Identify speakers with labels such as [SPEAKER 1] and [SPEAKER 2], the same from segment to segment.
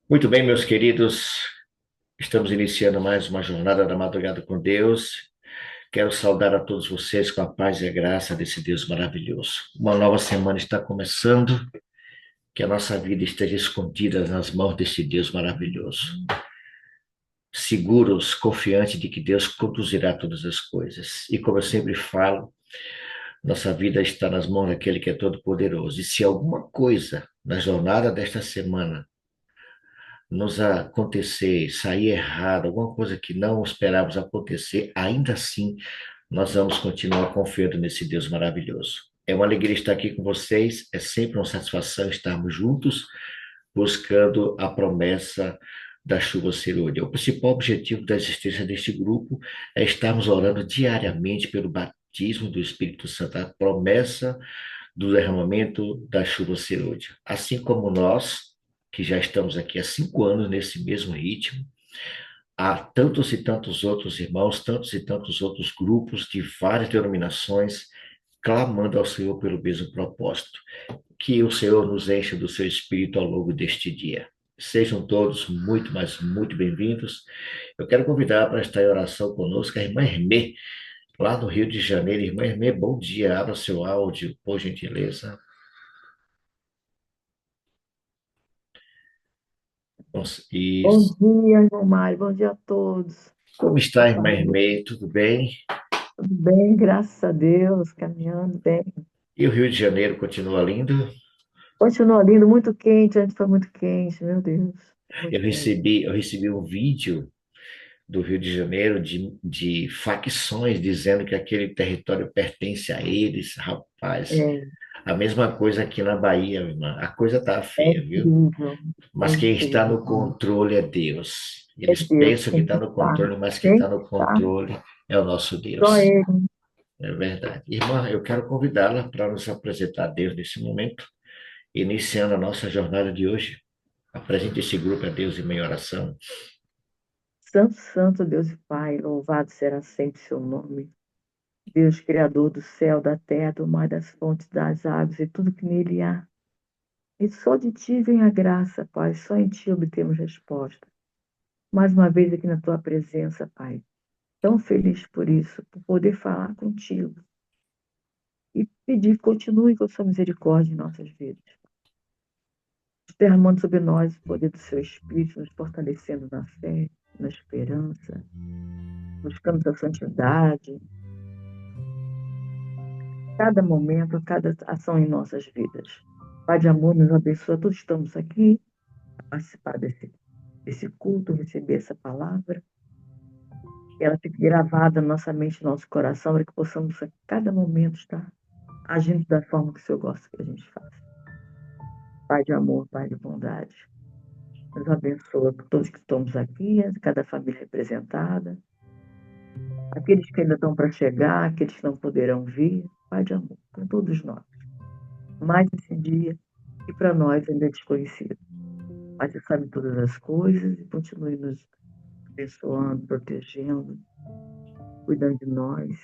[SPEAKER 1] Muito bem, meus queridos, estamos iniciando mais uma jornada da madrugada com Deus. Quero saudar a todos vocês com a paz e a graça desse Deus maravilhoso. Uma nova semana está começando, que a nossa vida esteja escondida nas mãos desse Deus maravilhoso. Seguros, confiantes de que Deus conduzirá todas as coisas. E como eu sempre falo, nossa vida está nas mãos daquele que é todo-poderoso. E se alguma coisa na jornada desta semana nos acontecer, sair errado, alguma coisa que não esperávamos acontecer, ainda assim nós vamos continuar confiando nesse Deus maravilhoso. É uma alegria estar aqui com vocês, é sempre uma satisfação estarmos juntos, buscando a promessa da chuva serôdia. O principal objetivo da existência deste grupo é estarmos orando diariamente pelo batismo do Espírito Santo, a promessa do derramamento da chuva serôdia. Assim como nós, que já estamos aqui há 5 anos nesse mesmo ritmo, há tantos e tantos outros irmãos, tantos e tantos outros grupos de várias denominações clamando ao Senhor pelo mesmo propósito. Que o Senhor nos encha do seu espírito ao longo deste dia. Sejam todos muito, mas muito bem-vindos. Eu quero convidar para estar em oração conosco a irmã Hermê, lá no Rio de Janeiro. Irmã Hermê, bom dia. Abra seu áudio, por gentileza.
[SPEAKER 2] Bom
[SPEAKER 1] Isso.
[SPEAKER 2] dia, irmão Mário. Bom dia a todos.
[SPEAKER 1] Como está,
[SPEAKER 2] A
[SPEAKER 1] irmã
[SPEAKER 2] família,
[SPEAKER 1] Hermê? Tudo bem?
[SPEAKER 2] tudo bem, graças a Deus, caminhando bem.
[SPEAKER 1] E o Rio de Janeiro continua lindo?
[SPEAKER 2] Continua lindo, muito quente, antes foi muito quente, meu Deus, muito quente.
[SPEAKER 1] Eu recebi um vídeo do Rio de Janeiro de facções dizendo que aquele território pertence a eles. Rapaz,
[SPEAKER 2] É,
[SPEAKER 1] a mesma coisa aqui na Bahia, irmã. A coisa tá
[SPEAKER 2] é
[SPEAKER 1] feia, viu?
[SPEAKER 2] incrível, é
[SPEAKER 1] Mas quem está
[SPEAKER 2] incrível.
[SPEAKER 1] no controle é Deus.
[SPEAKER 2] É
[SPEAKER 1] Eles
[SPEAKER 2] Deus
[SPEAKER 1] pensam que
[SPEAKER 2] quem
[SPEAKER 1] está no
[SPEAKER 2] está,
[SPEAKER 1] controle, mas quem
[SPEAKER 2] quem
[SPEAKER 1] está no
[SPEAKER 2] está,
[SPEAKER 1] controle é o nosso
[SPEAKER 2] só
[SPEAKER 1] Deus.
[SPEAKER 2] Ele.
[SPEAKER 1] É verdade. Irmã, eu quero convidá-la para nos apresentar a Deus nesse momento, iniciando a nossa jornada de hoje. Apresente esse grupo a Deus em meia oração.
[SPEAKER 2] Santo, Santo Deus e Pai, louvado será sempre seu nome. Deus, Criador do céu, da terra, do mar, das fontes, das águas e tudo que nele há. E só de ti vem a graça, Pai, só em ti obtemos resposta. Mais uma vez aqui na tua presença, Pai. Tão feliz por isso, por poder falar contigo e pedir, continue com a sua misericórdia em nossas vidas, derramando sobre nós o poder do seu Espírito, nos fortalecendo na fé, na esperança, buscando a santidade, cada momento, cada ação em nossas vidas. Pai de amor, nos abençoa. Todos estamos aqui a participar desse culto, receber essa palavra. Que ela fique gravada na nossa mente, no nosso coração, para que possamos a cada momento estar agindo da forma que o Senhor gosta que a gente faça. Pai de amor, Pai de bondade, nos abençoa por todos que estamos aqui, cada família representada, aqueles que ainda estão para chegar, aqueles que não poderão vir. Pai de amor, com todos nós. Mais esse dia, que para nós ainda é desconhecido. Mas você sabe todas as coisas e continue nos abençoando, protegendo, cuidando de nós,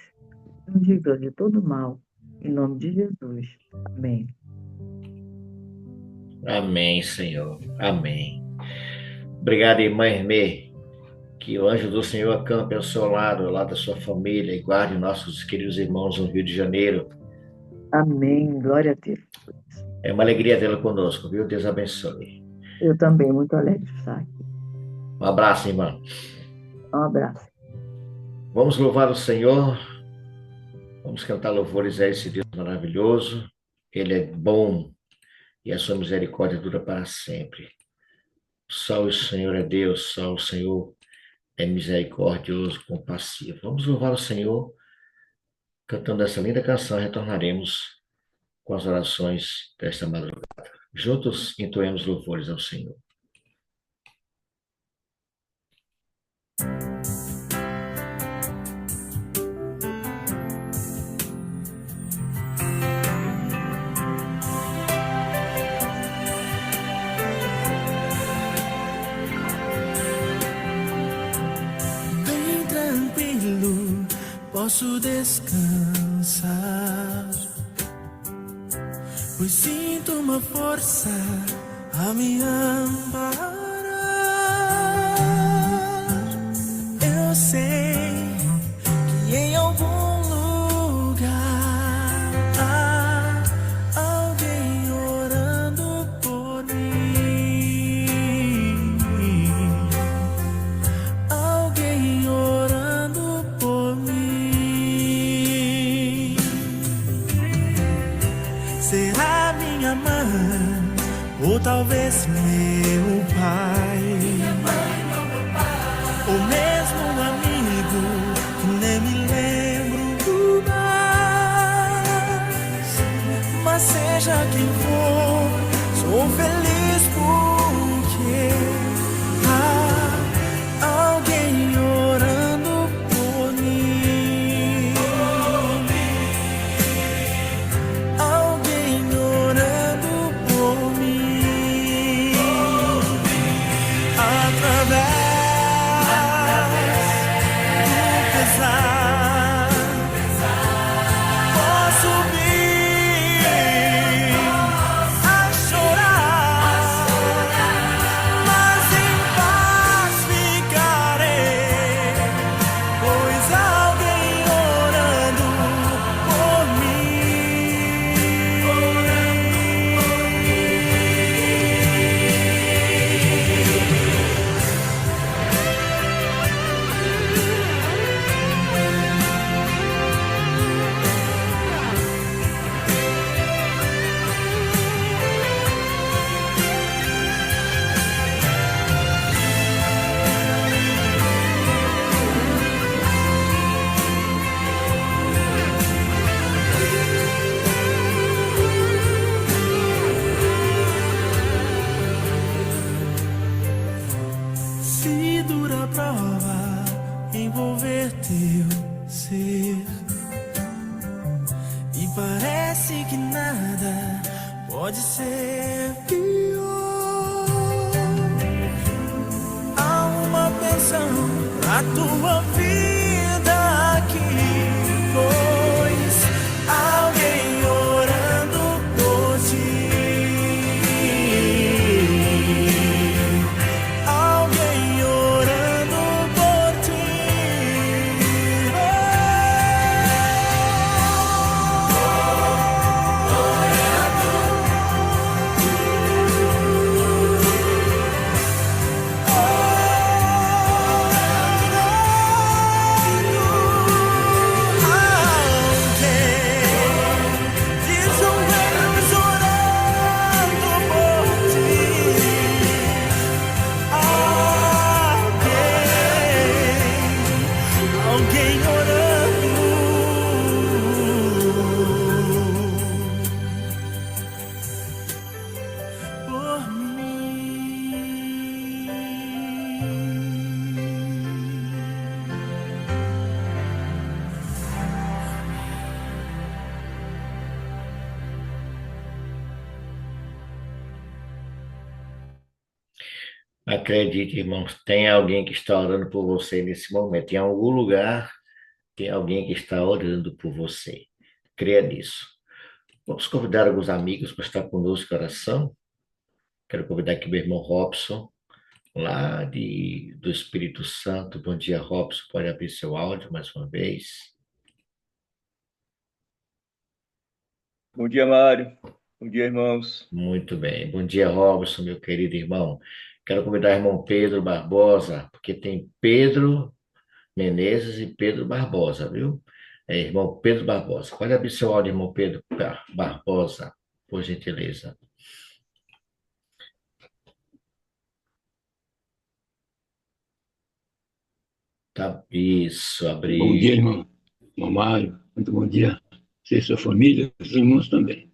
[SPEAKER 2] nos livrando de todo mal. Em nome de Jesus. Amém.
[SPEAKER 1] Amém, Senhor. Amém. Obrigado, irmã Hermê. Que o anjo do Senhor acampe ao seu lado, ao lado da sua família, e guarde nossos queridos irmãos no Rio de Janeiro.
[SPEAKER 2] Amém. Glória a Deus.
[SPEAKER 1] É uma alegria tê-lo conosco, viu? Deus abençoe.
[SPEAKER 2] Eu também, muito alegre de estar aqui.
[SPEAKER 1] Um abraço, irmã.
[SPEAKER 2] Um abraço.
[SPEAKER 1] Vamos louvar o Senhor, vamos cantar louvores a esse Deus maravilhoso. Ele é bom e a sua misericórdia dura para sempre. Só o Senhor é Deus, só o Senhor é misericordioso, compassivo. Vamos louvar o Senhor cantando essa linda canção. Retornaremos com as orações desta madrugada. Juntos entoemos louvores ao Senhor.
[SPEAKER 3] Bem tranquilo, posso descansar, pois sinto uma força a me amparar. meu pai, o mesmo amigo que nem me lembro mais. Mas seja quem for, sou feliz porque há alguém orando por mim. Alguém orando por mim. Através do pesar, posso vir a chorar, mas em paz ficarei, pois alguém orando por Se dura a prova envolver teu ser e parece que nada pode ser pior, há uma pensão pra tua vida aqui, pois alguém orando por ti. Alguém orando por ti. Alguém orando por
[SPEAKER 1] Acredite, irmãos, tem alguém que está orando por você nesse momento. Em algum lugar, tem alguém que está orando por você. Creia nisso. Vamos convidar alguns amigos para estar conosco em oração. Quero convidar aqui meu irmão Robson, do Espírito Santo. Bom dia, Robson. Pode abrir seu áudio mais uma vez.
[SPEAKER 4] Bom dia, Mário. Bom dia, irmãos.
[SPEAKER 1] Muito bem. Bom dia, Robson, meu querido irmão. Quero convidar o irmão Pedro Barbosa, porque tem Pedro Menezes e Pedro Barbosa, viu? Irmão Pedro Barbosa. Pode abrir seu áudio, irmão Pedro Barbosa, por gentileza. Tá, isso, abri.
[SPEAKER 5] Bom dia, irmão Mário. Muito bom dia. Você e sua família, os irmãos também.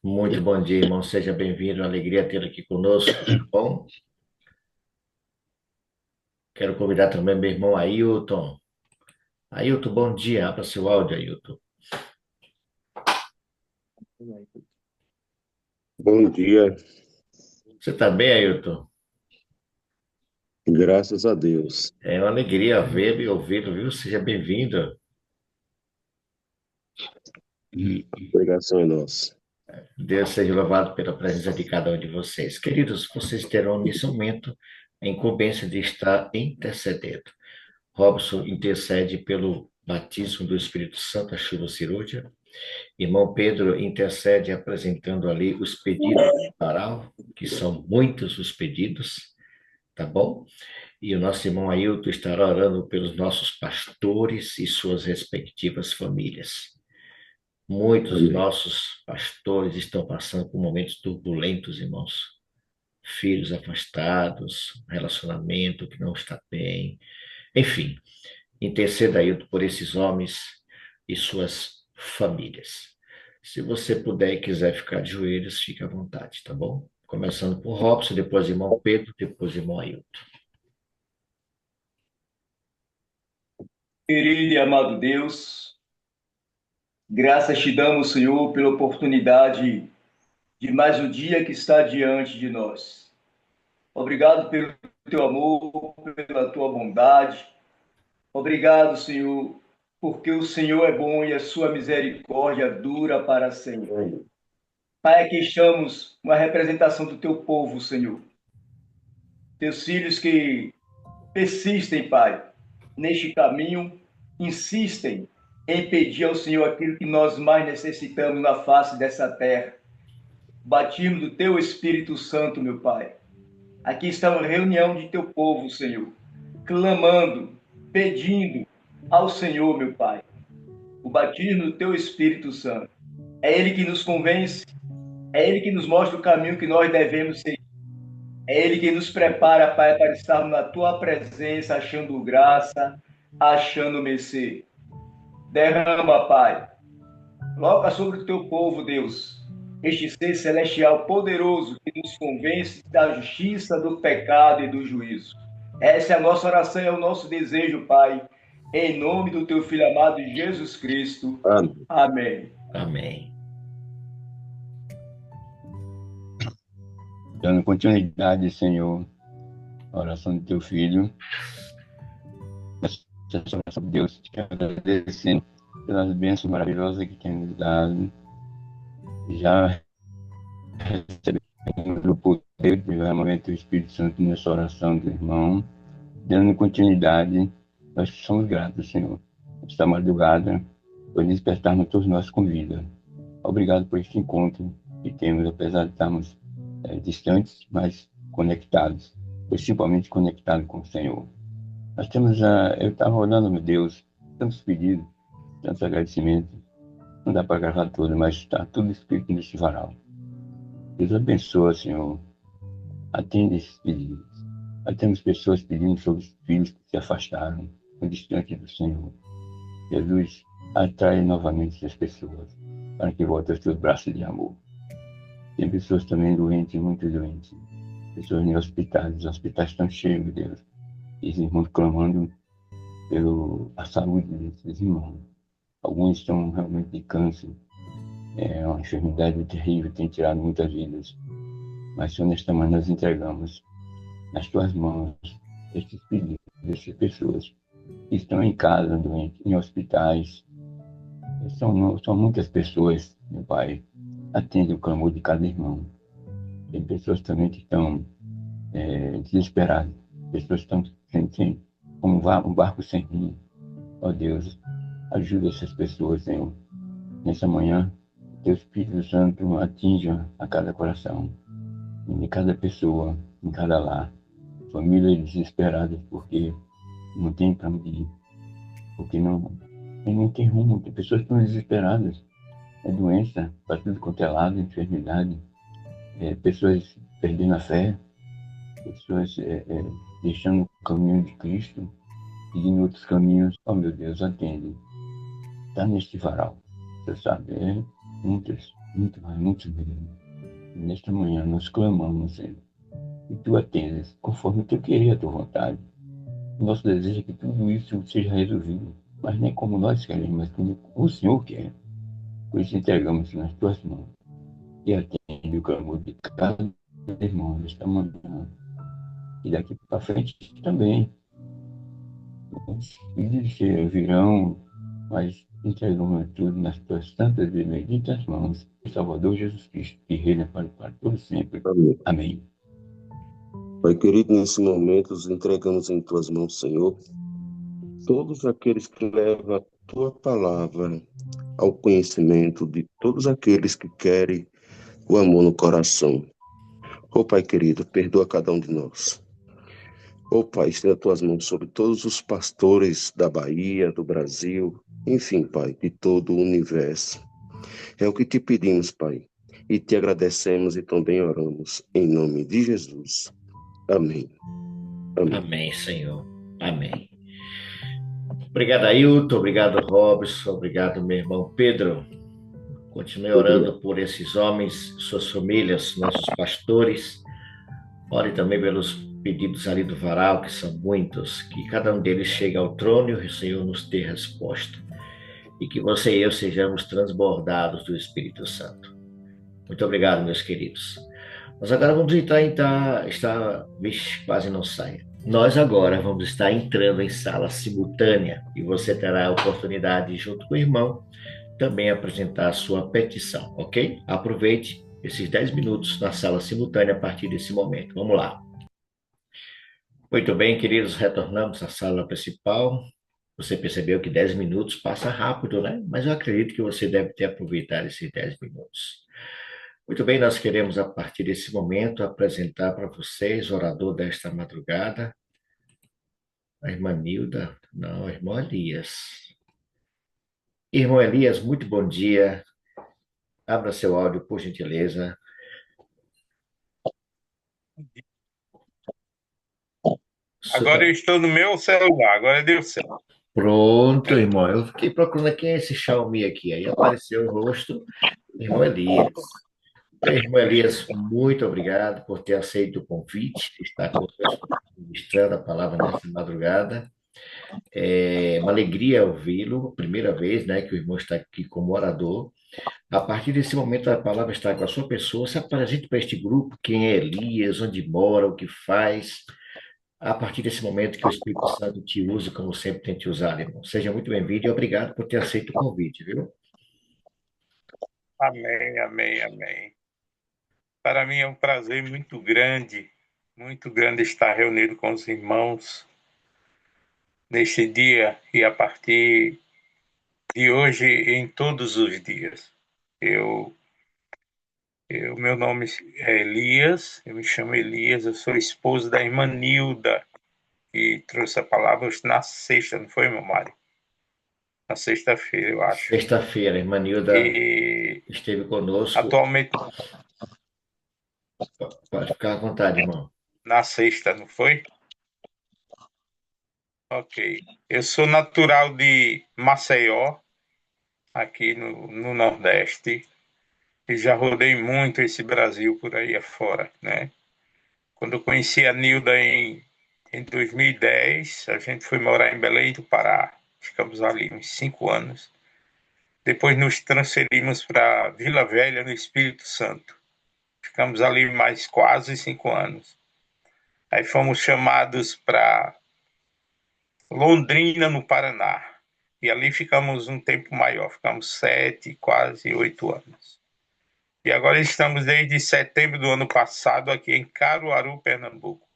[SPEAKER 1] Muito bom dia, irmão. Seja bem-vindo. Alegria tê-lo aqui conosco. Tá bom? Quero convidar também meu irmão Ailton. Ailton, bom dia. Abra seu áudio, Ailton.
[SPEAKER 6] Bom dia,
[SPEAKER 1] Você está bem, Ailton?
[SPEAKER 6] graças a Deus.
[SPEAKER 1] É uma alegria vê-lo e ouvi-lo, viu? Seja bem-vindo.
[SPEAKER 6] Pregação é nossa.
[SPEAKER 1] Deus seja louvado pela presença de cada um de vocês. Queridos, vocês terão nesse momento a incumbência de estar intercedendo. Robson intercede pelo batismo do Espírito Santo, a chuva cirúrgica. Irmão Pedro intercede apresentando ali os pedidos de paral, que são muitos os pedidos, tá bom? E o nosso irmão Ailton estará orando pelos nossos pastores e suas respectivas famílias. Muitos de nossos pastores estão passando por momentos turbulentos, irmãos. filhos afastados, relacionamento que não está bem, enfim, interceda aí por esses homens e suas famílias. Se você puder e quiser ficar de joelhos, fique à vontade, tá bom? Começando por Robson, depois irmão Pedro, depois irmão Ailton.
[SPEAKER 4] Querido e amado Deus, graças te damos, Senhor, pela oportunidade de mais um dia que está diante de nós. Obrigado pelo teu amor, pela tua bondade. Obrigado, Senhor, porque o Senhor é bom e a sua misericórdia dura para sempre. Pai, aqui estamos, uma representação do teu povo, Senhor. Teus filhos que persistem, Pai, neste caminho, insistem em pedir ao Senhor aquilo que nós mais necessitamos na face dessa terra. Batismo do teu Espírito Santo, meu Pai. Aqui está uma reunião de teu povo, Senhor, clamando, pedindo ao Senhor, meu Pai, o batismo do teu Espírito Santo. É Ele que nos convence, é Ele que nos mostra o caminho que nós devemos seguir. É Ele que nos prepara, Pai, para estarmos na tua presença, achando graça, achando mercê. Derrama, Pai. Coloca sobre o teu povo, Deus, este ser celestial poderoso que nos convence da justiça, do pecado e do juízo. Essa é a nossa oração, é o nosso desejo, Pai. Em nome do teu Filho amado Jesus Cristo.
[SPEAKER 6] Amém.
[SPEAKER 4] Amém.
[SPEAKER 1] Amém.
[SPEAKER 5] Dando continuidade, Senhor, à oração do teu filho. Essa oração de Deus, te agradecendo pelas bênçãos maravilhosas que tem nos dado. Já recebemos o poder do derramamento do Espírito Santo nessa oração do irmão. Dando continuidade, nós somos gratos, Senhor, esta madrugada, por despertarmos todos nós com vida. Obrigado por este encontro que temos, apesar de estarmos distantes, mas conectados, principalmente conectados com o Senhor. Nós temos eu estava orando, meu Deus, tantos pedidos, tantos agradecimentos, não dá para gravar tudo, mas está tudo escrito neste varal. Deus abençoa, Senhor, atende esses pedidos. Nós temos pessoas pedindo sobre os filhos que se afastaram, distante do Senhor. Jesus, atrai novamente essas pessoas, para que voltem aos teus braços de amor. Tem pessoas também doentes, muito doentes. Pessoas em hospitais, os hospitais estão cheios, meu Deus. E os irmãos clamando pela saúde desses irmãos. Alguns estão realmente de câncer. É uma enfermidade terrível, tem tirado muitas vidas. Mas, Senhor, nesta manhã nós entregamos nas tuas mãos estes pedidos, dessas pessoas que estão em casa, doentes, em hospitais. São muitas pessoas, meu Pai. Atende o clamor de cada irmão. Tem pessoas também que estão desesperadas. Pessoas que estão sem como um barco sem rumo. Ó Deus, ajuda essas pessoas, Senhor. Nessa manhã, teu Espírito Santo atinja a cada coração, em cada pessoa, em cada lar. Famílias desesperadas porque não tem para onde ir. Porque não tem rumo. Tem pessoas que estão desesperadas. É doença, para tudo quanto é lado, enfermidade, pessoas perdendo a fé, pessoas deixando o caminho de Cristo, seguindo outros caminhos. Oh, meu Deus, atende. Está neste varal, você sabe, muitos mesmo. E nesta manhã nós clamamos, Senhor, e Tu atendes, conforme Tu querer a Tua vontade. O nosso desejo é que tudo isso seja resolvido, mas nem como nós queremos, mas como o Senhor quer. Por isso entregamos nas tuas mãos e atende o clamor de cada irmão nesta manhã. E daqui para frente também. Os filhos virão, mas entregamos tudo nas tuas santas e benditas mãos. Salvador Jesus Cristo, que reina para todos sempre.
[SPEAKER 6] Amém.
[SPEAKER 5] Amém.
[SPEAKER 6] Pai querido, nesse momento, os entregamos em tuas mãos, Senhor. Todos aqueles que levam a tua palavra ao conhecimento de todos aqueles que querem o amor no coração. Ó Pai querido, perdoa cada um de nós. Ó Pai, estenda tuas mãos sobre todos os pastores da Bahia, do Brasil, enfim, Pai, de todo o universo. É o que te pedimos, Pai. e te agradecemos e também oramos em nome de Jesus. Amém. Amém.
[SPEAKER 1] Amém, Senhor. Amém. Obrigado, Ailton. Obrigado, Robson. Obrigado, meu irmão Pedro. Continue orando por esses homens, suas famílias, nossos pastores. Ore também pelos pedidos ali do varal, que são muitos, que cada um deles chegue ao trono e o Senhor nos dê resposta. E que você e eu sejamos transbordados do Espírito Santo. Muito obrigado, meus queridos. Nós agora vamos vixe, quase não sai. Nós agora vamos estar entrando em sala simultânea e você terá a oportunidade, junto com o irmão, também apresentar a sua petição, ok? Aproveite esses 10 minutos na sala simultânea a partir desse momento. Vamos lá. Muito bem, queridos, retornamos à sala principal. Você percebeu que 10 minutos passa rápido, né? Mas eu acredito que você deve ter aproveitado esses 10 minutos. Muito bem, nós queremos, a partir desse momento, apresentar para vocês o orador desta madrugada, a irmã Nilda, não, o irmão Elias. Irmão Elias, muito bom dia. Abra seu áudio, por gentileza.
[SPEAKER 7] Agora eu estou no meu celular, agora deu certo.
[SPEAKER 1] Pronto, irmão. Eu fiquei procurando quem é esse Xiaomi aqui. Aí apareceu o rosto do irmão Elias. Irmão Elias, muito obrigado por ter aceito o convite, estar conosco, ministrando a palavra nesta madrugada. É uma alegria ouvi-lo, primeira vez, né, que o irmão está aqui como orador. A partir desse momento, a palavra está com a sua pessoa. Se apresente para este grupo, quem é Elias, onde mora, o que faz. A partir desse momento que o Espírito Santo te use, como sempre tem te usado, irmão. Seja muito bem-vindo e obrigado por ter aceito o convite, viu?
[SPEAKER 7] Amém, amém, amém. Para mim é um prazer muito grande estar reunido com os irmãos neste dia e a partir de hoje em todos os dias. Meu nome é Elias, eu me chamo Elias, eu sou esposo da irmã Nilda, que trouxe a palavra na sexta, não foi, meu Mário? Na sexta-feira, eu acho.
[SPEAKER 1] Sexta-feira, a irmã Nilda esteve conosco.
[SPEAKER 7] Atualmente.
[SPEAKER 1] Pode ficar à vontade, irmão.
[SPEAKER 7] Na sexta, não foi? Ok. Eu sou natural de Maceió, aqui no Nordeste, e já rodei muito esse Brasil por aí afora, né? Quando eu conheci a Nilda em 2010, a gente foi morar em Belém do Pará. Ficamos ali uns 5 anos. Depois nos transferimos para Vila Velha, no Espírito Santo. Ficamos ali mais quase 5 anos. Aí fomos chamados para Londrina, no Paraná. E ali ficamos um tempo maior. Ficamos 7, quase 8 anos. E agora estamos desde setembro do ano passado aqui em Caruaru, Pernambuco.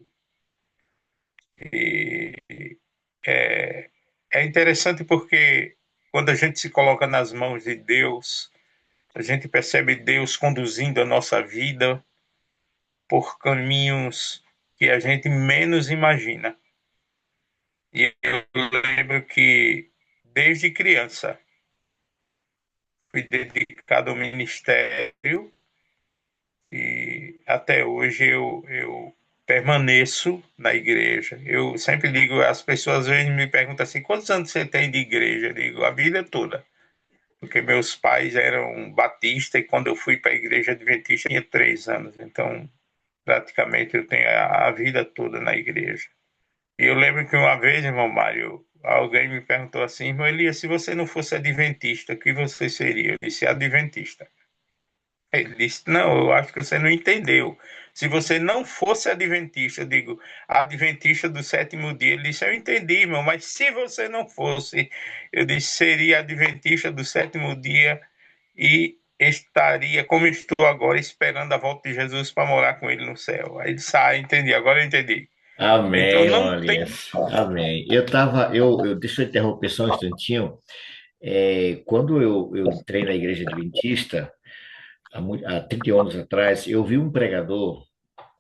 [SPEAKER 7] E é interessante porque quando a gente se coloca nas mãos de Deus, a gente percebe Deus conduzindo a nossa vida por caminhos que a gente menos imagina. E eu lembro que desde criança fui dedicado ao ministério e até hoje eu permaneço na igreja. Eu sempre digo, as pessoas às vezes me perguntam assim, quantos anos você tem de igreja? Eu digo, a vida toda. Porque meus pais eram batistas e quando eu fui para a igreja adventista tinha 3 anos. Então, praticamente eu tenho a vida toda na igreja. E eu lembro que uma vez, irmão Mário, alguém me perguntou assim, irmão Elias, se você não fosse adventista, o que você seria? Eu disse, adventista. Ele disse, não, eu acho que você não entendeu. Se você não fosse adventista, eu digo, adventista do 7º dia. Ele disse, eu entendi, irmão, mas se você não fosse, eu disse, seria adventista do 7º dia e estaria, como estou agora, esperando a volta de Jesus para morar com ele no céu. Aí ele disse, entendi, agora eu entendi.
[SPEAKER 1] Amém, então, não tem... Amém. Deixa eu interromper só um instantinho. Quando eu entrei na igreja adventista, há 30 anos atrás, eu vi um pregador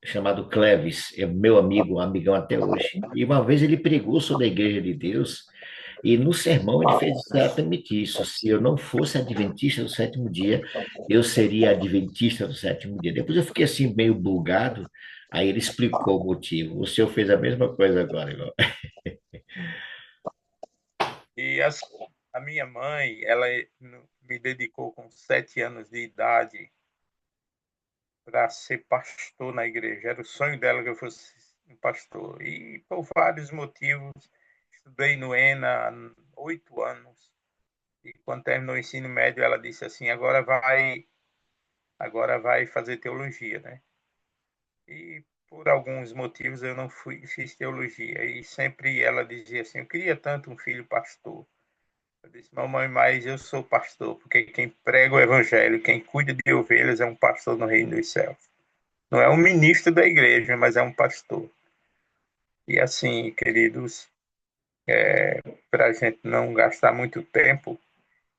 [SPEAKER 1] chamado Cleves, é meu amigo, amigão até hoje. E uma vez ele pregou sobre a igreja de Deus E no sermão ele fez exatamente isso. Se eu não fosse adventista do sétimo dia, eu seria adventista do sétimo dia. Depois eu fiquei assim meio bugado, aí ele explicou o motivo. O senhor fez a mesma coisa agora, igual.
[SPEAKER 7] E a minha mãe, ela me dedicou com 7 anos de idade para ser pastor na igreja. Era o sonho dela que eu fosse um pastor. E por vários motivos, estudei no ENA há 8 anos. E quando terminou o ensino médio, ela disse assim: agora vai fazer teologia, né? E por alguns motivos eu não fiz teologia. E sempre ela dizia assim: eu queria tanto um filho pastor. Eu disse: mamãe, mas eu sou pastor, porque quem prega o evangelho, quem cuida de ovelhas é um pastor no reino dos céus. Não é um ministro da igreja, mas é um pastor. E assim, queridos, para a gente não gastar muito tempo,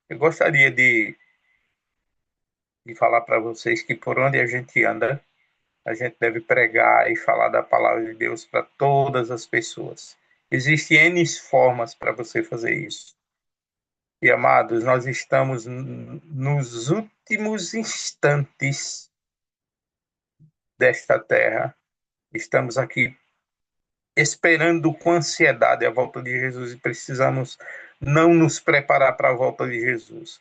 [SPEAKER 7] eu gostaria de falar para vocês que por onde a gente anda, a gente deve pregar e falar da palavra de Deus para todas as pessoas. Existem N formas para você fazer isso. E, amados, nós estamos nos últimos instantes desta terra. Estamos aqui esperando com ansiedade a volta de Jesus e precisamos não nos preparar para a volta de Jesus.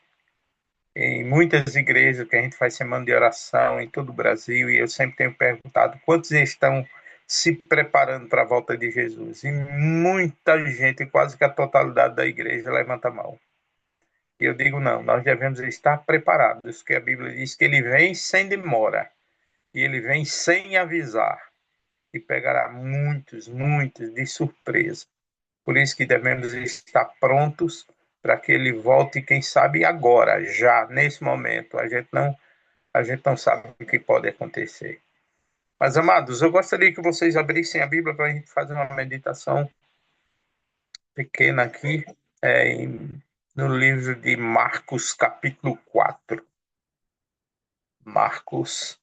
[SPEAKER 7] Em muitas igrejas que a gente faz semana de oração em todo o Brasil, e eu sempre tenho perguntado quantos estão se preparando para a volta de Jesus. E muita gente, quase que a totalidade da igreja, levanta a mão. E eu digo não, nós devemos estar preparados, porque a Bíblia diz que ele vem sem demora, e ele vem sem avisar, e pegará muitos de surpresa. Por isso que devemos estar prontos para que ele volte, quem sabe agora, já nesse momento. A gente não sabe o que pode acontecer. Mas, amados, eu gostaria que vocês abrissem a Bíblia para a gente fazer uma meditação pequena aqui, no livro de Marcos, capítulo 4. Marcos,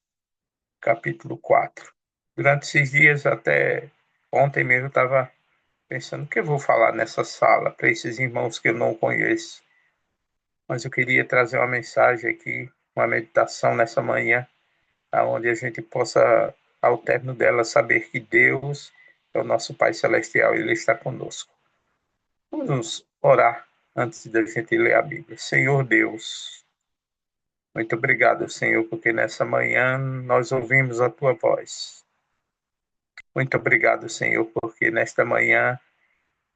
[SPEAKER 7] capítulo 4. Durante esses dias, até ontem mesmo, eu estava pensando o que eu vou falar nessa sala para esses irmãos que eu não conheço. Mas eu queria trazer uma mensagem aqui, uma meditação nessa manhã, onde a gente possa, ao término dela, saber que Deus é o nosso Pai Celestial e Ele está conosco. Vamos orar antes da gente ler a Bíblia. Senhor Deus, muito obrigado, Senhor, porque nessa manhã nós ouvimos a Tua voz. Muito obrigado, Senhor, porque nesta manhã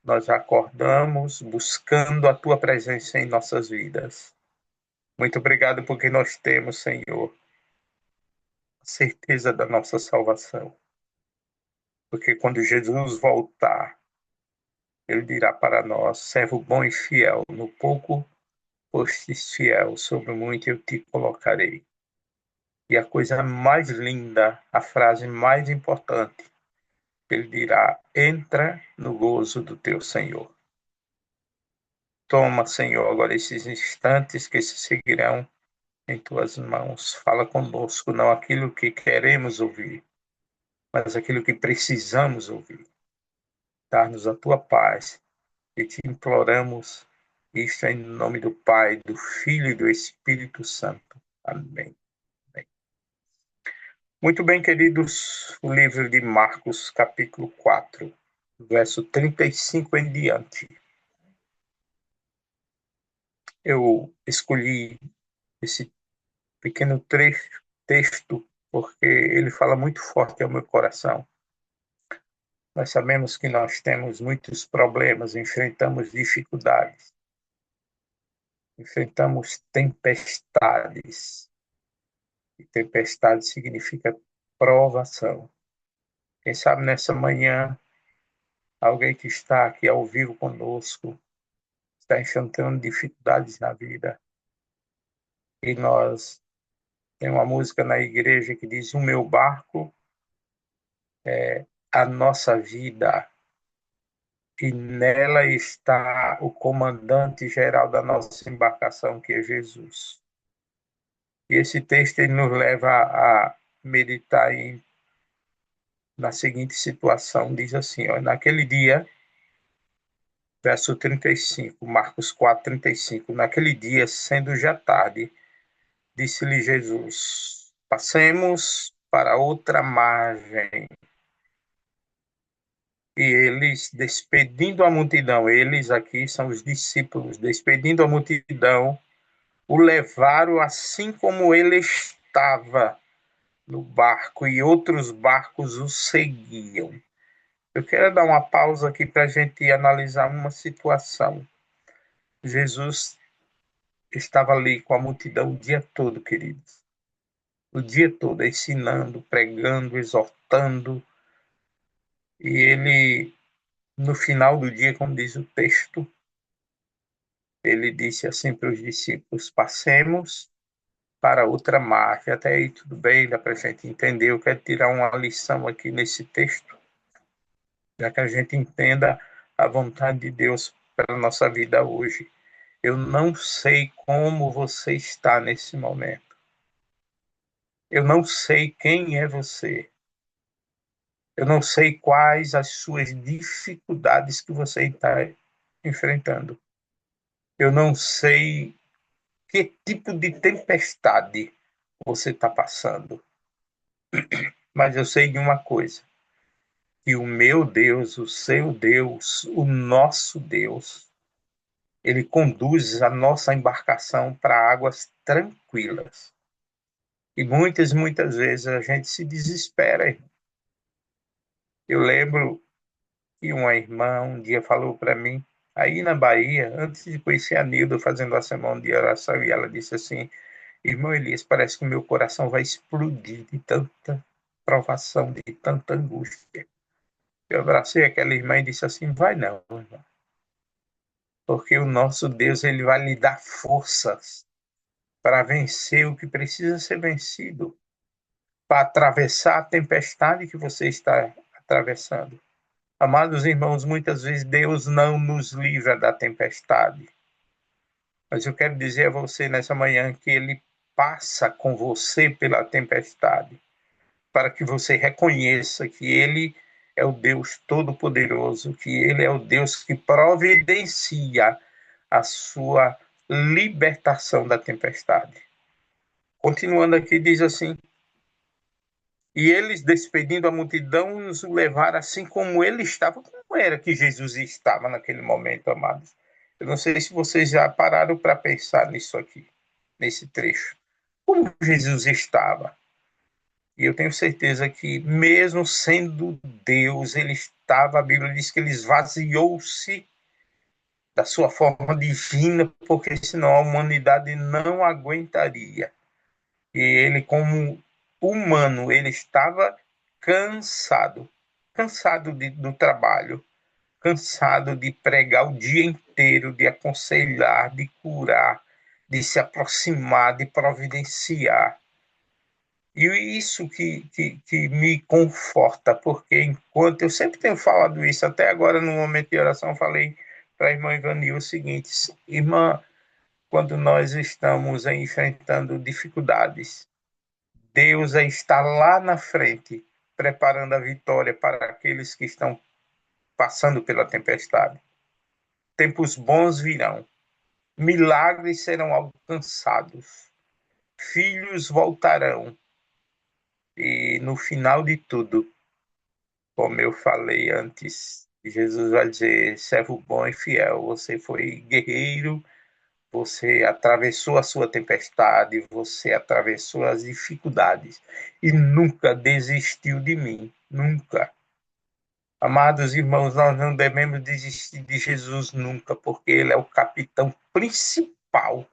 [SPEAKER 7] nós acordamos buscando a Tua presença em nossas vidas. Muito obrigado porque nós temos, Senhor, a certeza da nossa salvação. Porque quando Jesus voltar, Ele dirá para nós: servo bom e fiel, no pouco fostes fiel, sobre muito eu te colocarei. E a coisa mais linda, a frase mais importante, Ele dirá: entra no gozo do teu Senhor. Toma, Senhor, agora esses instantes que se seguirão em tuas mãos. Fala conosco, não aquilo que queremos ouvir, mas aquilo que precisamos ouvir. Dá-nos a tua paz e te imploramos isto em nome do Pai, do Filho e do Espírito Santo. Amém. Amém. Muito bem, queridos, o livro de Marcos, capítulo 4, verso 35 em diante. Eu escolhi esse pequeno texto porque ele fala muito forte ao meu coração. Nós sabemos que nós temos muitos problemas, enfrentamos dificuldades, enfrentamos tempestades. E tempestade significa provação. Quem sabe nessa manhã, alguém que está aqui ao vivo conosco está enfrentando dificuldades na vida. E nós temos uma música na igreja que diz: o meu barco é a nossa vida. E nela está o comandante-geral da nossa embarcação, que é Jesus. E esse texto ele nos leva a meditar na seguinte situação. Diz assim: ó, naquele dia, verso 35, Marcos 4, 35. Naquele dia, sendo já tarde, disse-lhe Jesus: passemos para outra margem. E eles, despedindo a multidão, eles aqui são os discípulos, despedindo a multidão, o levaram assim como ele estava no barco, e outros barcos o seguiam. Eu quero dar uma pausa aqui para a gente analisar uma situação. Jesus estava ali com a multidão o dia todo, queridos. O dia todo, ensinando, pregando, exortando. E ele, no final do dia, como diz o texto, ele disse assim para os discípulos: passemos para outra margem. Até aí tudo bem, dá para a gente entender. Eu quero tirar uma lição aqui nesse texto, já que a gente entenda a vontade de Deus para a nossa vida hoje. Eu não sei como você está nesse momento. Eu não sei quem é você. Eu não sei quais as suas dificuldades que você está enfrentando. Eu não sei que tipo de tempestade você está passando. Mas eu sei de uma coisa, que o meu Deus, o seu Deus, o nosso Deus, ele conduz a nossa embarcação para águas tranquilas. E muitas vezes a gente se desespera. Eu lembro que uma irmã um dia falou para mim, aí na Bahia, antes de conhecer a Nilda, fazendo a semana de oração, e ela disse assim: irmão Elias, parece que o meu coração vai explodir de tanta provação, de tanta angústia. Eu abracei aquela irmã e disse assim: vai não, irmã, porque o nosso Deus, ele vai lhe dar forças para vencer o que precisa ser vencido, para atravessar a tempestade que você está atravessando. Amados irmãos, muitas vezes Deus não nos livra da tempestade, mas eu quero dizer a você nessa manhã que Ele passa com você pela tempestade, para que você reconheça que Ele é o Deus Todo-Poderoso, que Ele é o Deus que providencia a sua libertação da tempestade. Continuando aqui, diz assim: e eles, despedindo a multidão, nos levaram assim como ele estava. Como era que Jesus estava naquele momento, amados? Eu não sei se vocês já pararam para pensar nisso aqui, nesse trecho. Como Jesus estava? E eu tenho certeza que, mesmo sendo Deus, ele estava, a Bíblia diz que ele esvaziou-se da sua forma divina, porque senão a humanidade não aguentaria. E ele, como humano, ele estava cansado, do trabalho, cansado de pregar o dia inteiro, de aconselhar, de curar, de se aproximar, de providenciar. E isso que me conforta, porque enquanto eu sempre tenho falado isso, até agora no momento de oração, eu falei para a irmã Ivani o seguinte: irmã, quando nós estamos enfrentando dificuldades, Deus está lá na frente, preparando a vitória para aqueles que estão passando pela tempestade. Tempos bons virão, milagres serão alcançados, filhos voltarão, e no final de tudo, como eu falei antes, Jesus vai dizer: servo bom e fiel, você foi guerreiro, você atravessou a sua tempestade, você atravessou as dificuldades e nunca desistiu de mim, nunca. Amados irmãos, nós não devemos desistir de Jesus nunca, porque Ele é o capitão principal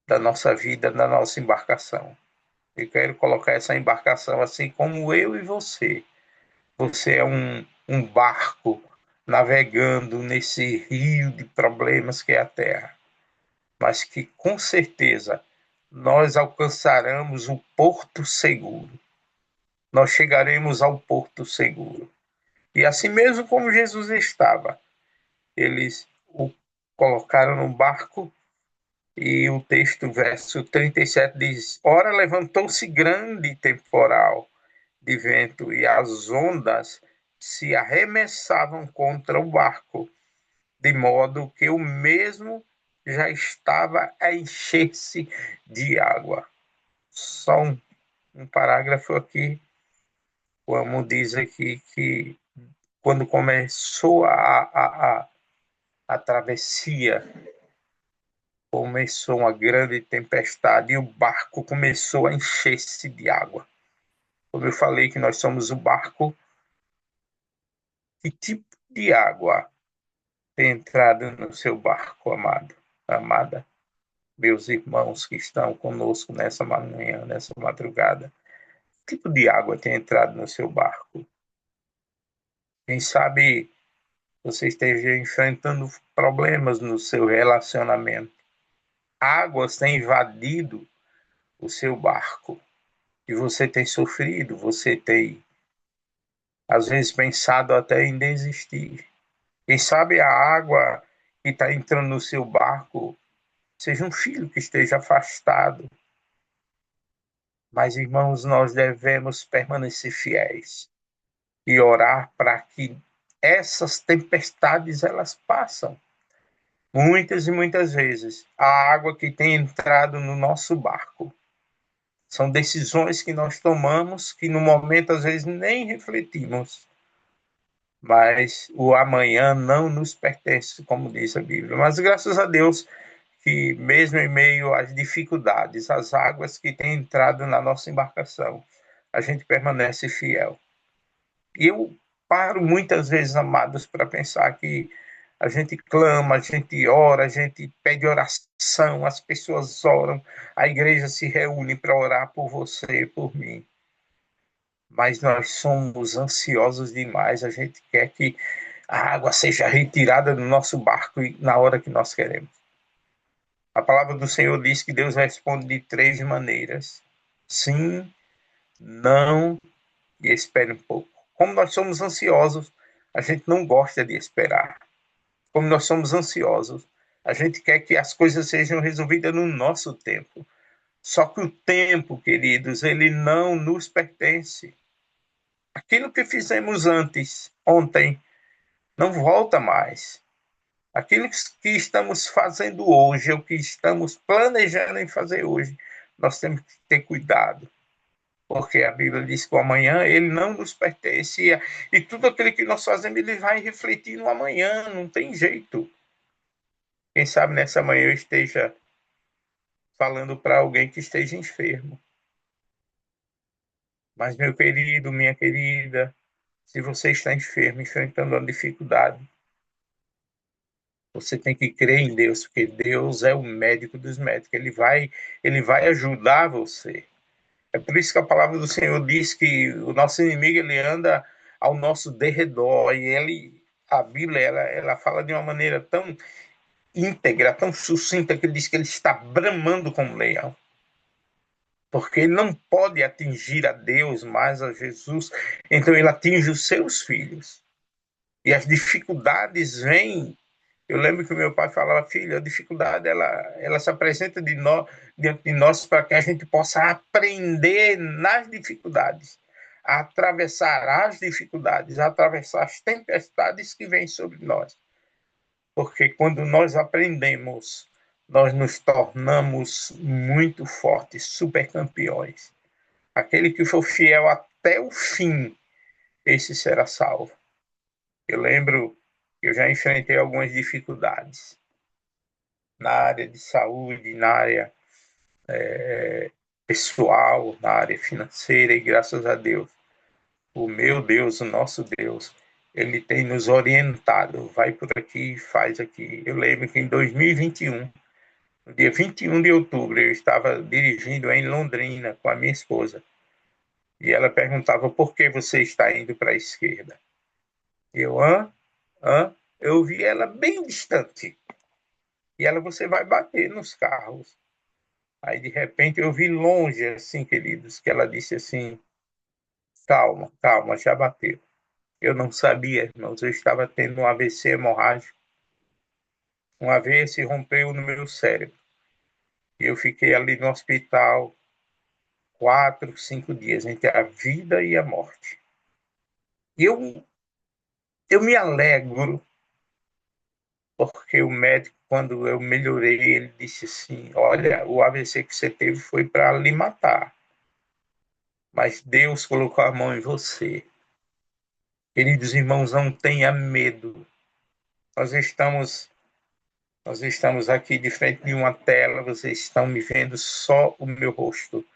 [SPEAKER 7] da nossa vida, da nossa embarcação. Eu quero colocar essa embarcação assim como eu e você. Você é um barco navegando nesse rio de problemas que é a Terra, mas que com certeza nós alcançaremos o porto seguro. Nós chegaremos ao porto seguro. E assim mesmo como Jesus estava, eles o colocaram no barco e o texto, verso 37, diz: ora, levantou-se grande temporal de vento e as ondas se arremessavam contra o barco, de modo que o mesmo já estava a encher-se de água. Só um parágrafo aqui, como diz aqui, que quando começou a travessia, começou uma grande tempestade e o barco começou a encher-se de água. Como eu falei que nós somos o barco, que tipo de água tem entrado no seu barco, amado, amada? Meus irmãos que estão conosco nessa manhã, nessa madrugada, que tipo de água tem entrado no seu barco? Quem sabe você esteja enfrentando problemas no seu relacionamento. Águas têm invadido o seu barco e você tem sofrido, você tem, às vezes, pensado até em desistir. Quem sabe a água que está entrando no seu barco seja um filho que esteja afastado. Mas, irmãos, nós devemos permanecer fiéis e orar para que essas tempestades elas passam. Muitas e muitas vezes, a água que tem entrado no nosso barco são decisões que nós tomamos que no momento às vezes nem refletimos, mas o amanhã não nos pertence, como diz a Bíblia. Mas graças a Deus que mesmo em meio às dificuldades, às águas que têm entrado na nossa embarcação, a gente permanece fiel. E eu paro muitas vezes, amados, para pensar que a gente clama, a gente ora, a gente pede oração, as pessoas oram, a igreja se reúne para orar por você, por mim. Mas nós somos ansiosos demais, a gente quer que a água seja retirada do nosso barco na hora que nós queremos. A palavra do Senhor diz que Deus responde de 3 maneiras: sim, não e espere um pouco. Como nós somos ansiosos, a gente não gosta de esperar. Como nós somos ansiosos, a gente quer que as coisas sejam resolvidas no nosso tempo. Só que o tempo, queridos, ele não nos pertence. Aquilo que fizemos antes, ontem, não volta mais. Aquilo que estamos fazendo hoje, o que estamos planejando em fazer hoje, nós temos que ter cuidado. Porque a Bíblia diz que o amanhã ele não nos pertence e tudo aquilo que nós fazemos ele vai refletir no amanhã, não tem jeito. Quem sabe nessa manhã eu esteja falando para alguém que esteja enfermo. Mas meu querido, minha querida, se você está enfermo, enfrentando uma dificuldade, você tem que crer em Deus, porque Deus é o médico dos médicos, ele vai ajudar você. É por isso que a palavra do Senhor diz que o nosso inimigo ele anda ao nosso derredor e a Bíblia ela fala de uma maneira tão íntegra, tão sucinta que ele diz que ele está bramando como um leão, porque ele não pode atingir a Deus mais a Jesus, então ele atinge os seus filhos e as dificuldades vêm. Eu lembro que o meu pai falava: filho, a dificuldade ela se apresenta diante de nós para que a gente possa aprender nas dificuldades, a atravessar as dificuldades, a atravessar as tempestades que vêm sobre nós. Porque quando nós aprendemos, nós nos tornamos muito fortes, supercampeões. Aquele que for fiel até o fim, esse será salvo. Eu lembro que eu já enfrentei algumas dificuldades na área de saúde, na área pessoal, na área financeira, e graças a Deus, o meu Deus, o nosso Deus, ele tem nos orientado, vai por aqui, faz aqui. Eu lembro que em 2021, no dia 21 de outubro, eu estava dirigindo em Londrina com a minha esposa, e ela perguntava: por que você está indo para a esquerda? Eu, eu vi ela bem distante. E ela: você vai bater nos carros. Aí, de repente, eu vi longe, assim, queridos, que ela disse assim: calma, calma, já bateu. Eu não sabia, irmãos, eu estava tendo um AVC hemorrágico. Um AVC rompeu no meu cérebro. E eu fiquei ali no hospital 4, 5 dias, entre a vida e a morte. E eu me alegro porque o médico, quando eu melhorei, ele disse assim: olha, o AVC que você teve foi para lhe matar, mas Deus colocou a mão em você. Queridos irmãos, não tenha medo. Nós estamos aqui de frente de uma tela, vocês estão me vendo só o meu rosto,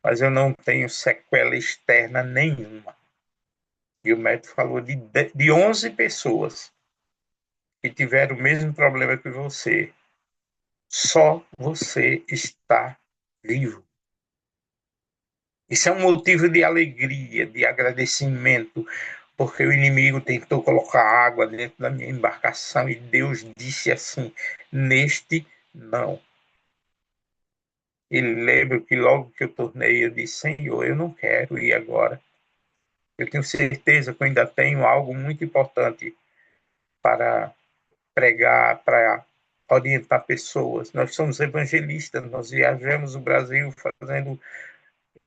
[SPEAKER 7] mas eu não tenho sequela externa nenhuma. E o médico falou de 11 pessoas que tiveram o mesmo problema que você. Só você está vivo. Isso é um motivo de alegria, de agradecimento, porque o inimigo tentou colocar água dentro da minha embarcação e Deus disse assim: neste não. E lembro que logo que eu tornei, eu disse: Senhor, eu não quero ir agora. Eu tenho certeza que eu ainda tenho algo muito importante para pregar, para orientar pessoas. Nós somos evangelistas, nós viajamos o Brasil fazendo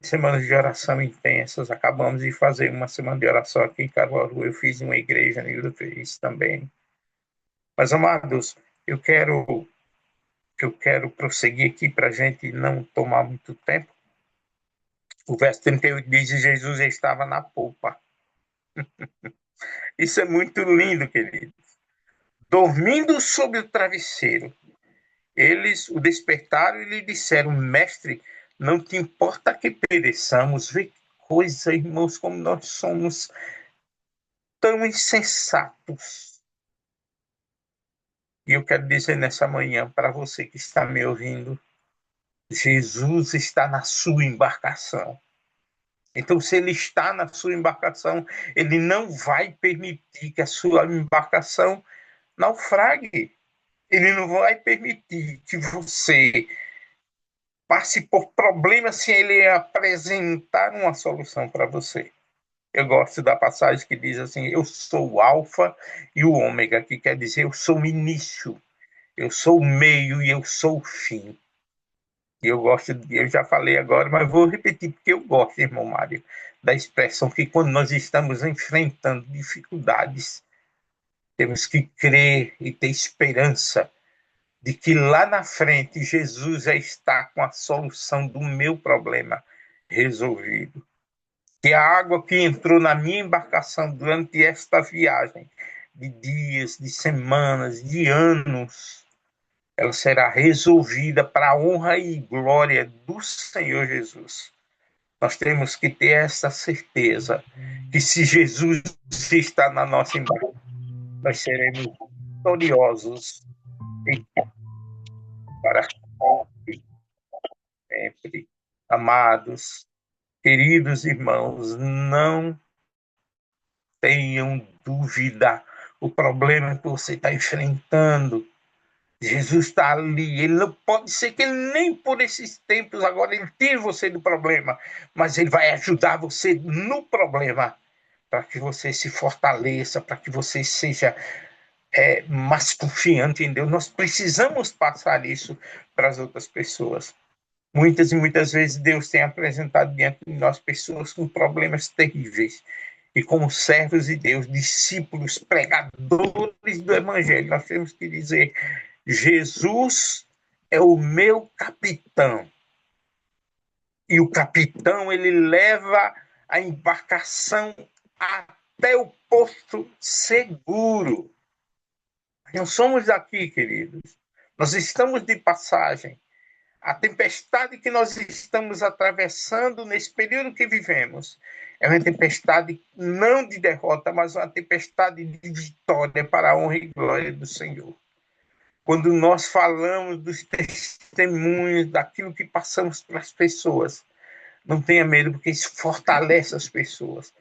[SPEAKER 7] semanas de oração intensas. Acabamos de fazer uma semana de oração aqui em Caruaru. Eu fiz uma igreja no Rio fez também. Mas, amados, eu quero prosseguir aqui para a gente não tomar muito tempo. O verso 38 diz: Jesus estava na polpa. Isso é muito lindo, querido. Dormindo sobre o travesseiro. Eles o despertaram e lhe disseram: Mestre, não te importa que pereçamos? Vê que coisa, irmãos, como nós somos tão insensatos. E eu quero dizer nessa manhã para você que está me ouvindo: Jesus está na sua embarcação. Então, se ele está na sua embarcação, ele não vai permitir que a sua embarcação naufrague. Ele não vai permitir que você passe por problemas sem ele apresentar uma solução para você. Eu gosto da passagem que diz assim: eu sou o alfa e o ômega, que quer dizer eu sou o início, eu sou o meio e eu sou o fim. E eu já falei agora, mas vou repetir porque eu gosto, irmão Mário, da expressão que quando nós estamos enfrentando dificuldades, temos que crer e ter esperança de que lá na frente Jesus já está com a solução do meu problema resolvido. Que a água que entrou na minha embarcação durante esta viagem, de dias, de semanas, de anos, ela será resolvida para a honra e glória do Senhor Jesus. Nós temos que ter essa certeza que se Jesus está na nossa embarcação, nós seremos vitoriosos para sempre. Amados, queridos irmãos, não tenham dúvida. O problema que você está enfrentando, Jesus está ali. Ele não pode ser que ele nem por esses tempos agora ele tire você do problema, mas ele vai ajudar você no problema para que você se fortaleça, para que você seja mais confiante em Deus. Nós precisamos passar isso para as outras pessoas. Muitas e muitas vezes Deus tem apresentado diante de nós pessoas com problemas terríveis. E como servos de Deus, discípulos, pregadores do Evangelho, nós temos que dizer: Jesus é o meu capitão. E o capitão, ele leva a embarcação até o porto seguro. Não somos daqui, queridos. Nós estamos de passagem. A tempestade que nós estamos atravessando nesse período que vivemos é uma tempestade não de derrota, mas uma tempestade de vitória para a honra e glória do Senhor. Quando nós falamos dos testemunhos, daquilo que passamos para as pessoas, não tenha medo, porque isso fortalece as pessoas.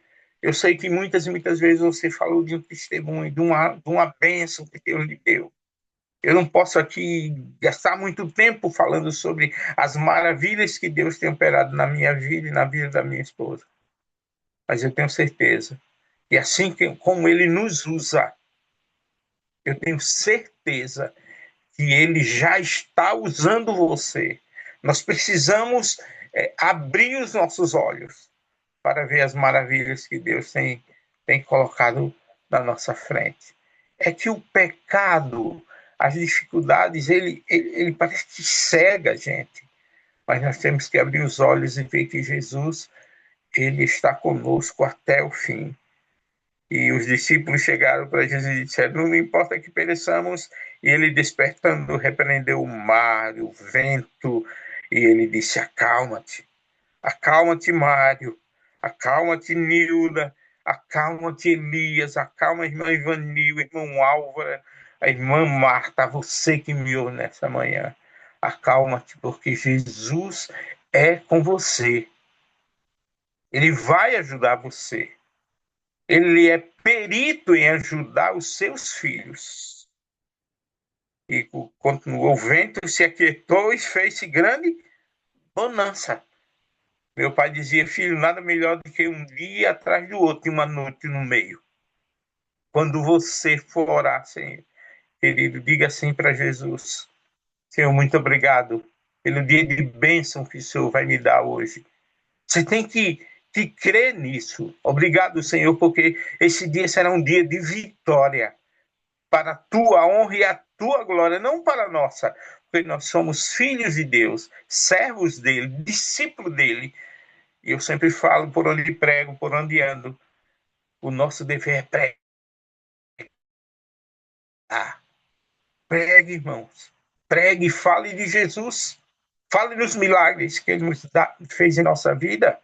[SPEAKER 7] Eu sei que muitas e muitas vezes você falou de um testemunho, de uma bênção que Deus lhe deu. Eu não posso aqui gastar muito tempo falando sobre as maravilhas que Deus tem operado na minha vida e na vida da minha esposa. Mas eu tenho certeza que assim como Ele nos usa, eu tenho certeza que Ele já está usando você. Nós precisamos abrir os nossos olhos para ver as maravilhas que Deus tem colocado na nossa frente. é que o pecado, as dificuldades, ele parece que cega a gente. Mas nós temos que abrir os olhos e ver que Jesus, ele está conosco até o fim. E os discípulos chegaram para Jesus e disseram: não importa que pereçamos. E ele, despertando, repreendeu o mar, o vento, e ele disse: acalma-te, acalma-te, Mário, acalma-te, Nilda, acalma-te, Elias, acalma a irmã Ivanil, irmão Álvaro, a irmã Marta, você que me ouve nessa manhã. Acalma-te, porque Jesus é com você. Ele vai ajudar você. Ele é perito em ajudar os seus filhos. E continuou, o vento se aquietou e fez-se grande bonança. Meu pai dizia: filho, nada melhor do que um dia atrás do outro e uma noite no meio. Quando você for orar, Senhor, querido, diga assim para Jesus: Senhor, muito obrigado pelo dia de bênção que o Senhor vai me dar hoje. Você tem que crer nisso. Obrigado, Senhor, porque esse dia será um dia de vitória para a tua honra e a tua glória, não para a nossa, porque nós somos filhos de Deus, servos dele, discípulos dele. E eu sempre falo, por onde prego, por onde ando, o nosso dever é pregar. Pregue, irmãos. Pregue, fale de Jesus. Fale nos milagres que ele fez em nossa vida.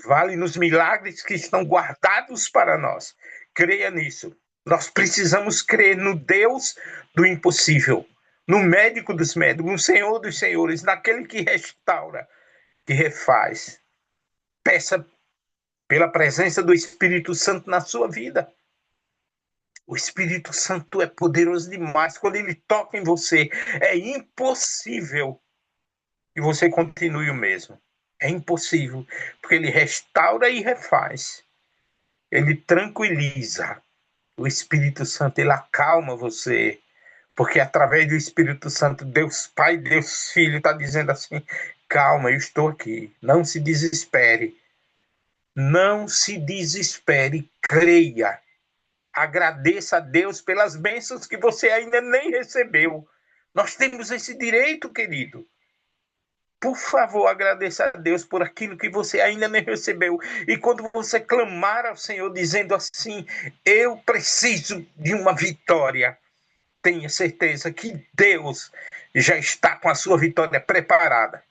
[SPEAKER 7] Fale nos milagres que estão guardados para nós. Creia nisso. Nós precisamos crer no Deus do impossível, no médico dos médicos, no Senhor dos senhores, naquele que restaura, que refaz. Peça pela presença do Espírito Santo na sua vida. O Espírito Santo é poderoso demais. Quando ele toca em você, é impossível que você continue o mesmo. É impossível, porque ele restaura e refaz. Ele tranquiliza. O Espírito Santo, ele acalma você. Porque através do Espírito Santo, Deus Pai, Deus Filho, está dizendo assim: calma, eu estou aqui. Não se desespere. Não se desespere. Creia. Agradeça a Deus pelas bênçãos que você ainda nem recebeu. Nós temos esse direito, querido. Por favor, agradeça a Deus por aquilo que você ainda nem recebeu. E quando você clamar ao Senhor dizendo assim: eu preciso de uma vitória, tenha certeza que Deus já está com a sua vitória preparada.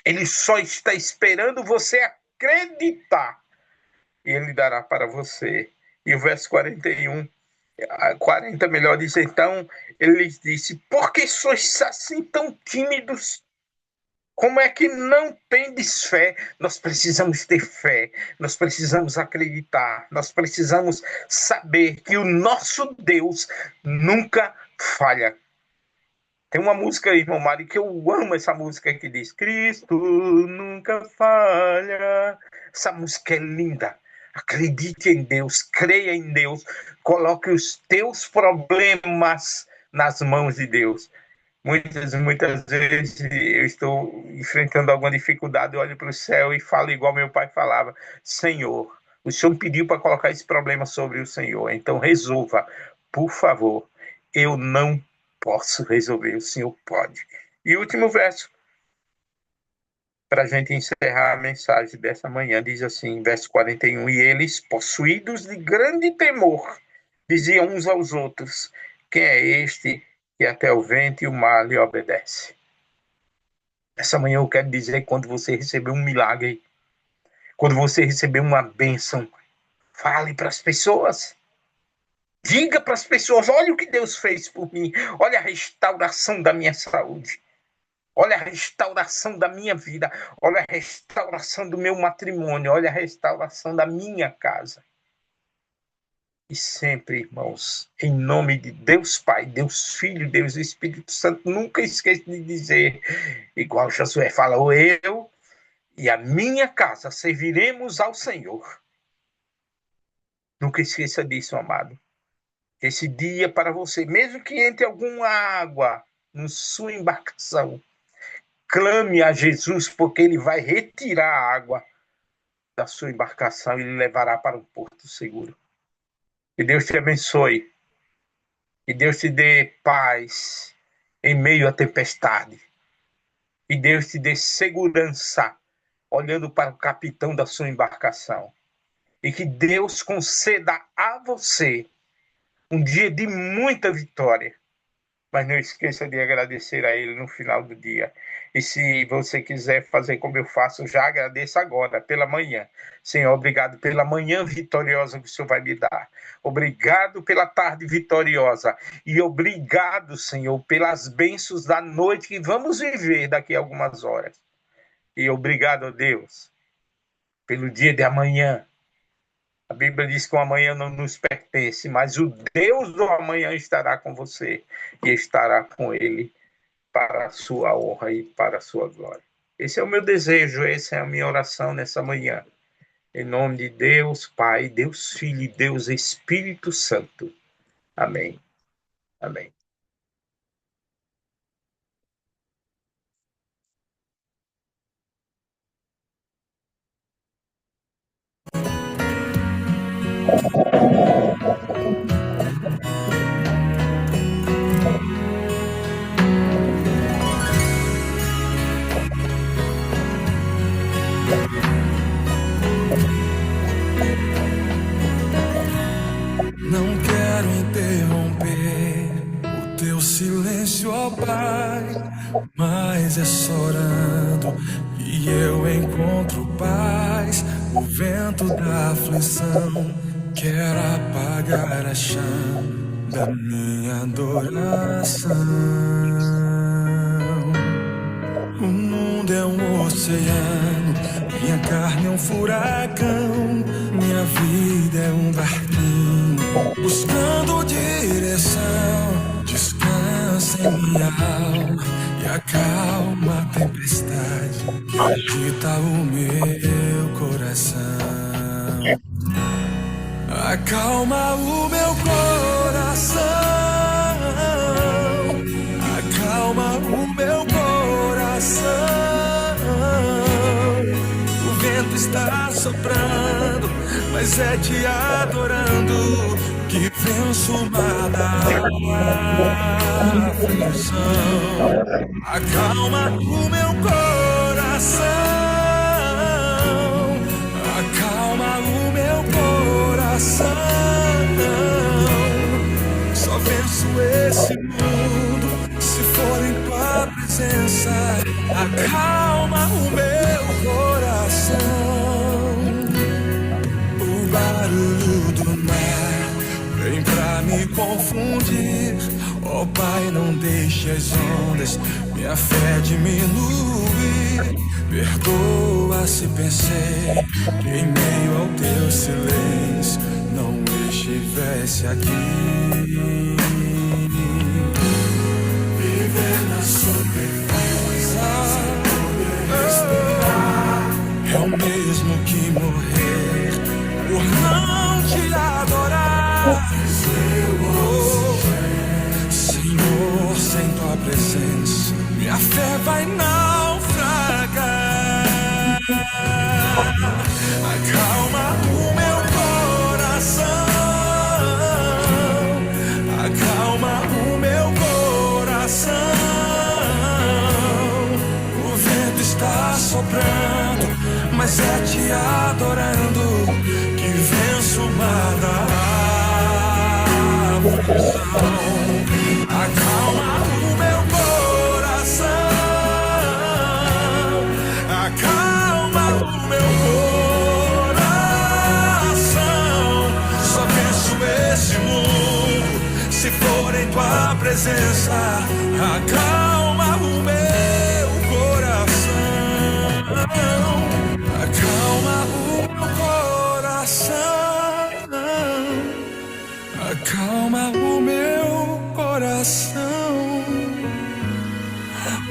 [SPEAKER 7] Ele só está esperando você acreditar. E ele dará para você. E o verso 41, 40 melhor diz: então ele lhes disse: por que sois assim tão tímidos? Como é que não tendes fé? Nós precisamos ter fé, nós precisamos acreditar, nós precisamos saber que o nosso Deus nunca falha. Tem uma música, irmão Mário, que eu amo essa música que diz: Cristo nunca falha. Essa música é linda. Acredite em Deus, creia em Deus, coloque os teus problemas nas mãos de Deus. Muitas vezes eu estou enfrentando alguma dificuldade, eu olho para o céu e falo igual meu pai falava: Senhor, o Senhor me pediu para colocar esse problema sobre o Senhor, então resolva, por favor. Eu não posso resolver, o Senhor pode. E o último verso, para a gente encerrar a mensagem dessa manhã, diz assim, verso 41, e eles, possuídos de grande temor, diziam uns aos outros: quem é este que até o vento e o mar lhe obedece? Essa manhã eu quero dizer que quando você receber um milagre, quando você receber uma bênção, fale para as pessoas. Diga para as pessoas: olha o que Deus fez por mim. Olha a restauração da minha saúde. Olha a restauração da minha vida. Olha a restauração do meu matrimônio. Olha a restauração da minha casa. E sempre, irmãos, em nome de Deus Pai, Deus Filho, Deus Espírito Santo, nunca esqueça de dizer, igual Josué fala: eu e a minha casa serviremos ao Senhor. Nunca esqueça disso, amado. Esse dia para você, mesmo que entre alguma água na sua embarcação, clame a Jesus, porque ele vai retirar a água da sua embarcação e lhe levará para um porto seguro. Que Deus te abençoe. Que Deus te dê paz em meio à tempestade. Que Deus te dê segurança olhando para o capitão da sua embarcação. E que Deus conceda a você um dia de muita vitória. Mas não esqueça de agradecer a Ele no final do dia. E se você quiser fazer como eu faço, já agradeça agora, pela manhã. Senhor, obrigado pela manhã vitoriosa que o Senhor vai me dar. Obrigado pela tarde vitoriosa. E obrigado, Senhor, pelas bênçãos da noite que vamos viver daqui a algumas horas. E obrigado, Deus, pelo dia de amanhã. A Bíblia diz que o amanhã não nos pertence, mas o Deus do amanhã estará com você e estará com ele para a sua honra e para a sua glória. Esse é o meu desejo, essa é a minha oração nessa manhã. Em nome de Deus Pai, Deus Filho e Deus Espírito Santo. Amém. Amém.
[SPEAKER 3] Não quero interromper o teu silêncio, ó Pai, mas é só orando que eu encontro paz. O vento da aflição quer apagar a chama da minha adoração. O mundo é um oceano, minha carne é um furacão, minha vida é um barquinho buscando direção. Descansa em minha alma e acalma a tempestade que agita o meu coração. Acalma o meu coração, acalma o meu coração. O vento está soprando, mas é te adorando que venço o mar da aflição. Acalma o meu coração, acalma o meu coração. Só venço esse mundo se for em tua presença. Acalma o meu coração. O barulho do mar vem pra me confundir. Oh Pai, não deixe as ondas minha fé diminuir. Perdoa se pensei que em meio ao teu silêncio não estivesse aqui. Viver na superfície sem poder respirar é o mesmo que morrer por não te adorar. Senhor, sem tua presença minha fé vai naufragar. Acalma o meu coração, acalma o meu coração. O vento está soprando, mas é te adorando que venço o mar da aflição. Acalma o meu coração, acalma o meu coração. Só venço esse mundo se for em tua presença. Acalma o meu coração, acalma o meu coração, acalma o meu coração.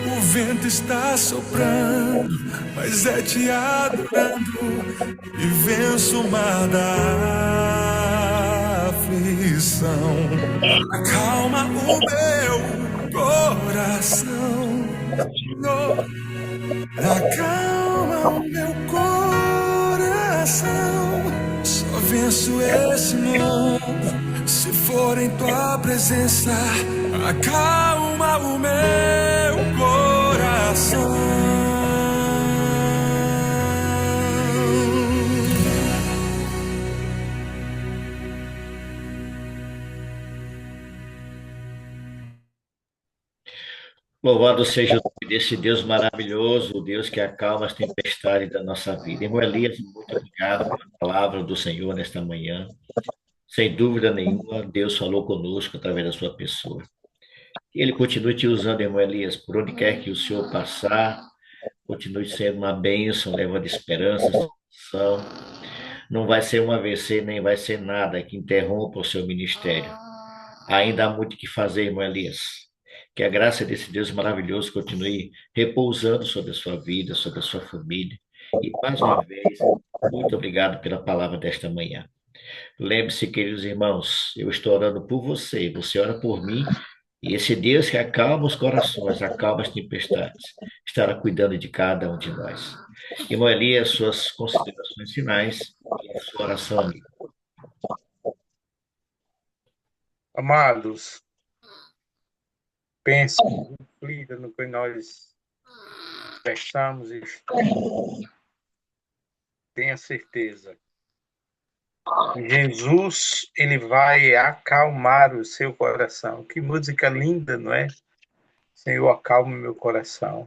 [SPEAKER 3] O vento está soprando, mas é te adorando e venço o mar da aflição. Acalma o meu coração, Senhor. Acalma o meu coração. Só venço desse mundo, se for em tua presença, acalma o meu coração.
[SPEAKER 1] Louvado seja o nome desse Deus maravilhoso, o Deus que acalma as tempestades da nossa vida. Irmão Elias, muito obrigado pela palavra do Senhor nesta manhã. Sem dúvida nenhuma, Deus falou conosco através da sua pessoa. Que Ele continue te usando, irmão Elias, por onde quer que o Senhor passar, continue sendo uma bênção, levando esperança, salvação. Não vai ser um AVC, nem vai ser nada que interrompa o seu ministério. Ainda há muito o que fazer, irmão Elias. Que a graça desse Deus maravilhoso continue repousando sobre a sua vida, sobre a sua família. E mais uma vez, muito obrigado pela palavra desta manhã. Lembre-se, queridos irmãos, eu estou orando por você, você ora por mim, e esse Deus que acalma os corações, acalma as tempestades, estará cuidando de cada um de nós. Irmão Elias, suas considerações finais e a sua oração, amigo.
[SPEAKER 7] Amados, pense, reflita no que nós prestamos e estamos. Tenha certeza. Jesus, ele vai acalmar o seu coração. Que música linda, não é? Senhor, acalma meu coração.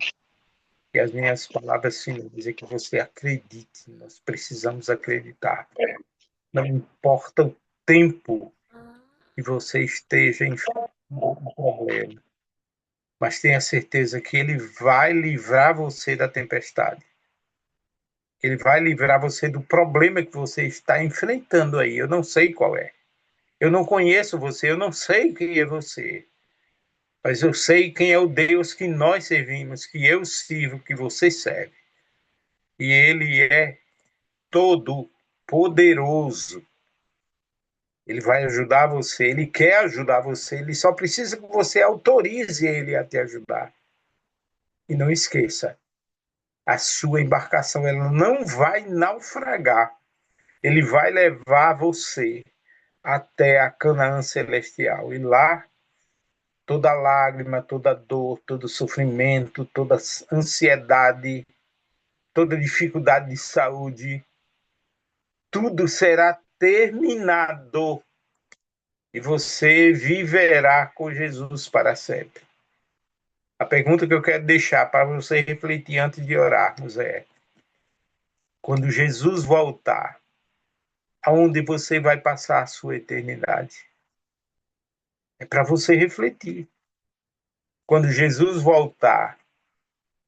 [SPEAKER 7] E as minhas palavras finais é que você acredite. Nós precisamos acreditar. Não importa o tempo que você esteja em um problema, mas tenha certeza que ele vai livrar você da tempestade. Ele vai livrar você do problema que você está enfrentando aí. Eu não sei qual é. Eu não conheço você, eu não sei quem é você. Mas eu sei quem é o Deus que nós servimos, que eu sirvo, que você serve. E ele é todo poderoso. Ele vai ajudar você, ele quer ajudar você, ele só precisa que você autorize ele a te ajudar. E não esqueça, a sua embarcação ela não vai naufragar. Ele vai levar você até a Canaã celestial. E lá, toda lágrima, toda dor, todo sofrimento, toda ansiedade, toda dificuldade de saúde, tudo será terminado. E você viverá com Jesus para sempre. A pergunta que eu quero deixar para você refletir antes de orarmos é: quando Jesus voltar, aonde você vai passar a sua eternidade? É para você refletir. Quando Jesus voltar,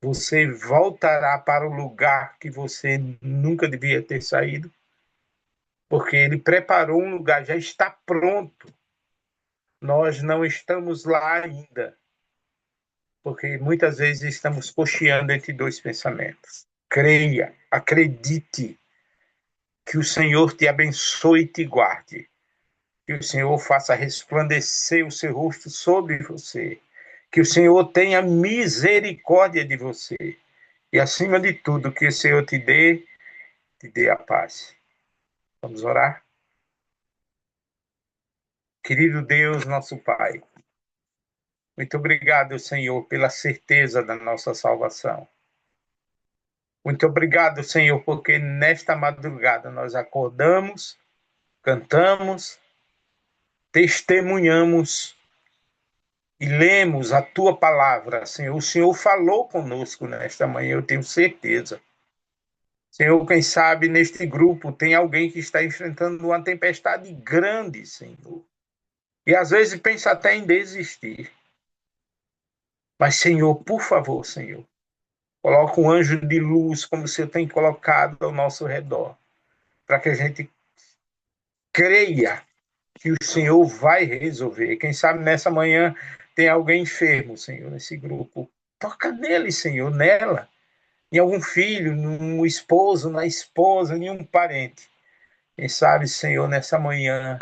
[SPEAKER 7] você voltará para o lugar que você nunca devia ter saído? Porque ele preparou um lugar, já está pronto. Nós não estamos lá ainda, porque muitas vezes estamos cocheando entre dois pensamentos. Creia, acredite, que o Senhor te abençoe e te guarde, que o Senhor faça resplandecer o seu rosto sobre você, que o Senhor tenha misericórdia de você e, acima de tudo, que o Senhor te dê a paz. Vamos orar? Querido Deus, nosso Pai, muito obrigado, Senhor, pela certeza da nossa salvação. Muito obrigado, Senhor, porque nesta madrugada nós acordamos, cantamos, testemunhamos e lemos a Tua palavra, Senhor. O Senhor falou conosco nesta manhã, eu tenho certeza. Senhor, quem sabe neste grupo tem alguém que está enfrentando uma tempestade grande, Senhor. E às vezes pensa até em desistir. Mas, Senhor, por favor, Senhor, coloca um anjo de luz, como o Senhor tem colocado ao nosso redor, para que a gente creia que o Senhor vai resolver. Quem sabe nessa manhã tem alguém enfermo, Senhor, nesse grupo. Toca nele, Senhor, nela. Em algum filho, no esposo, na esposa, em um parente. Quem sabe, Senhor, nessa manhã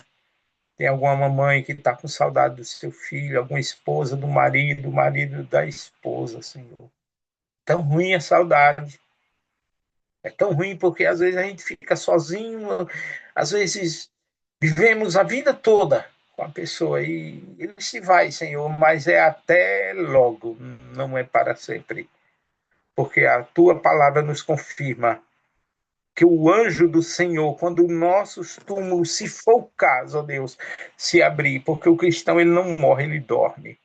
[SPEAKER 7] tem alguma mamãe que está com saudade do seu filho, alguma esposa do marido, marido da esposa, Senhor. Tão ruim a saudade. É tão ruim porque às vezes a gente fica sozinho, às vezes Vivemos a vida toda com a pessoa e ele se vai, Senhor, mas é até logo, não é para sempre. Porque a tua palavra nos confirma que o anjo do Senhor, quando nossos túmulos, se for o caso, ó Deus, se abrir, porque o cristão ele não morre, ele dorme.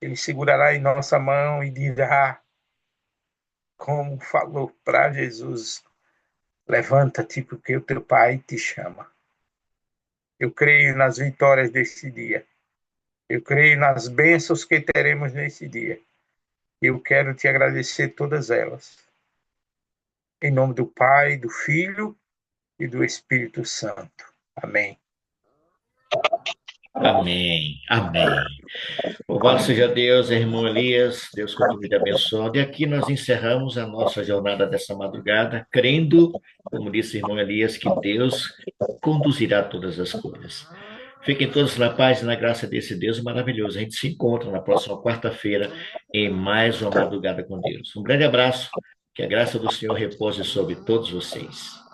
[SPEAKER 7] Ele segurará em nossa mão e dirá, como falou para Jesus, levanta-te, porque o teu Pai te chama. Eu creio nas vitórias deste dia. Eu creio nas bênçãos que teremos nesse dia. Eu quero te agradecer todas elas. Em nome do Pai, do Filho e do Espírito Santo. Amém.
[SPEAKER 1] Amém, amém. Louvado seja Deus, irmão Elias, Deus continue te abençoando. E aqui nós encerramos a nossa jornada dessa madrugada, crendo, como disse o irmão Elias, que Deus conduzirá todas as coisas. Fiquem todos na paz e na graça desse Deus maravilhoso. A gente se encontra na próxima quarta-feira em mais uma madrugada com Deus. Um grande abraço, que a graça do Senhor repouse sobre todos vocês.